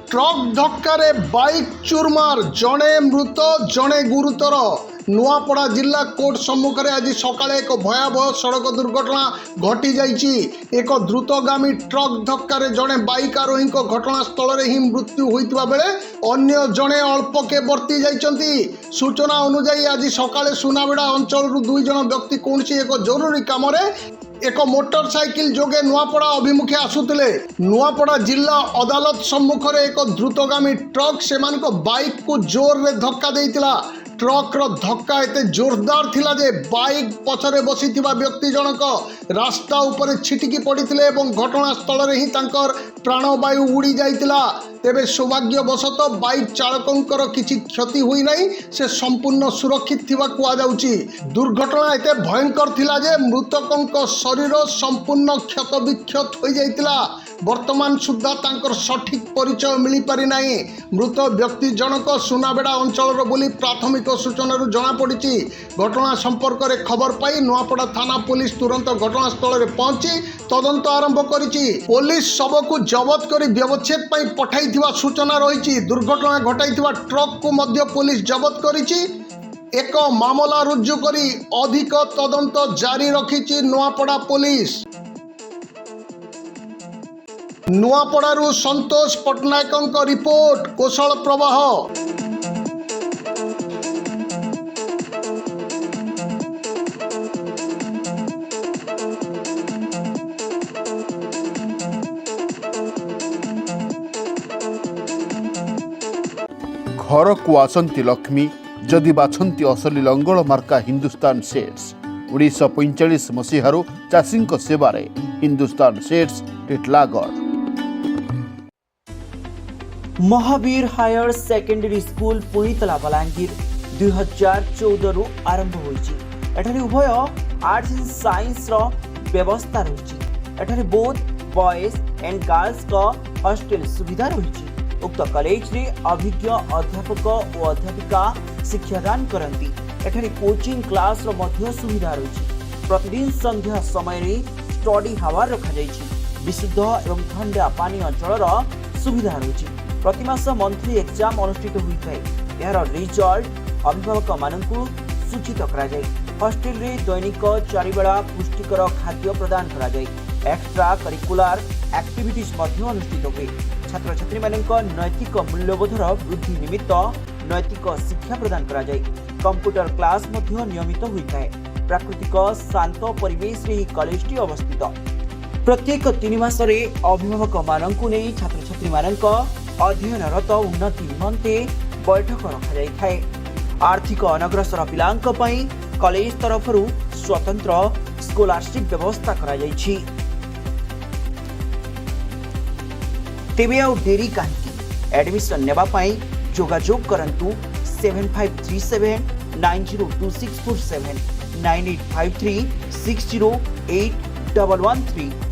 Truck धक्कार bike चुरमार जड़े मृत जड़े गुरुतर नुआपड़ा जिला कोर्ट सम्मुख में आज सकाळे एक भयावह सड़क दुर्घटना घटी जाइछि। एक द्रुतगामी ट्रक धक्कार जड़े बाइक आरोही घटनास्थल ही मृत्यु होइतिबा बेले अन्य जड़े अल्पके बर्ती जाइछन्ति। सूचना अनुसार आज सकाळे सुनाबेड़ा अंचल दुई जन व्यक्ति कौन एक जरूरी काम एक मोटरसाइकिल जोगे नुआपड़ा अभिमुखे आसुतिले। नुआपड़ा जिला अदालत सम्मुख में एक द्रुतगामी ट्रक से बाइक को जोर रे धक्का देइतिला। ट्रक रो धक्का एते जोरदार थिला जे बाइक पछरे बसिथिबा व्यक्ति जनक रास्ता ऊपर छिटिकी पड़िथिले एवं घटनास्थल रे ही तांकर प्राणवायु उड़ी जाइतिला। तेबे सौभाग्यवशत बाइक चालकंकर किछि क्षति हुई नहीं, से संपूर्ण सुरक्षित थिबा कुआ जाउछि। दुर्घटना एते भयंकर थिला जे मृतकंक शरीर संपूर्ण क्षत विक्षत हो जाइतिला। वर्तमान सुद्धा तांकर सठिक परिचय मिली पारि नाही। मृत व्यक्ति जनक सुनाबेड़ा अंचल बोली प्राथमिक सूचना जना पड़ी। घटना संपर्क में खबर पाई नुआपड़ा थाना पुलिस तुरंत घटनास्थल में पहुंची तदंत आरंभ करिछि। पुलिस शव को जबत कर व्यवच्छेद पर पठाइथिबा सूचना रही। दुर्घटना घटाइथिबा ट्रक को मध्य पुलिस जबत करिछि। एक मामला रुजु करी अधिक तदंत जारी रखिछि नुआपड़ा पुलिस। नुआपड़ारू संतोष पट्टनायक रिपोर्ट कौशल प्रवाह। घर को आसंती लक्ष्मी जदि बाछंती असली लंगल मार्का हिंदुस्तान सेट्स। 1945 मसीहारू चाषी सेवारे Hindustan sets Titlagarh. Mahavir higher secondary school पुणीतला बलांगीर 2014 रु आरंभ होइछि। एठारे उभय आर्ट्स एंड साइंस रो व्यवस्था रहिछि। एठारे बोथ बॉयज एंड गर्ल्स का हॉस्टल सुविधा रहिछि। उक्त कॉलेज रे अभिज्ञ अध्यापक और अध्यापिका शिक्षादान करंती। एठारे कोचिंग क्लास रो मध्य सुविधा रहिछि। प्रतिदिन संध्या समय रे स्टडी हावर रखा जाइछि। विशुद्ध एवं ठंडा पानी जल रो सुविधा रहिछि। प्रतिमास मंथली एग्जाम अनुष्ठित होता है। यार रिजल्ट अभिभावक मानकु सूचित करा जाय। हॉस्टल रे दैनिक 4 बेला पुष्टिकर खाद्य प्रदान करा जाय। एक्स्ट्रा करिकुलर एक्टिविटीज मध्य अनुष्ठित हुए। छात्र छात्री मानक नैतिक मूल्यबोधर वृद्धि निमित्त नैतिक शिक्षा प्रदान करा जाय। कंप्यूटर क्लास मध्य नियमित होता है। प्राकृतिक शांत परिवेश रे कॉलेज टी अवस्थित। प्रत्येक 3 मास रे अभिभावक मानकु नै छात्र छात्री मानक अध्ययनरत उन्नति निमंते बैठक रखा जाए। आर्थिक अनग्रसर पिलांक पई कॉलेज तरफरु स्वतंत्र स्कॉलरशिप व्यवस्था करा जाइछि। तेबे आ देरी काहेकि एडमिशन नेबा पई जोगाजोग करंतु 7537 902647 9853 608 113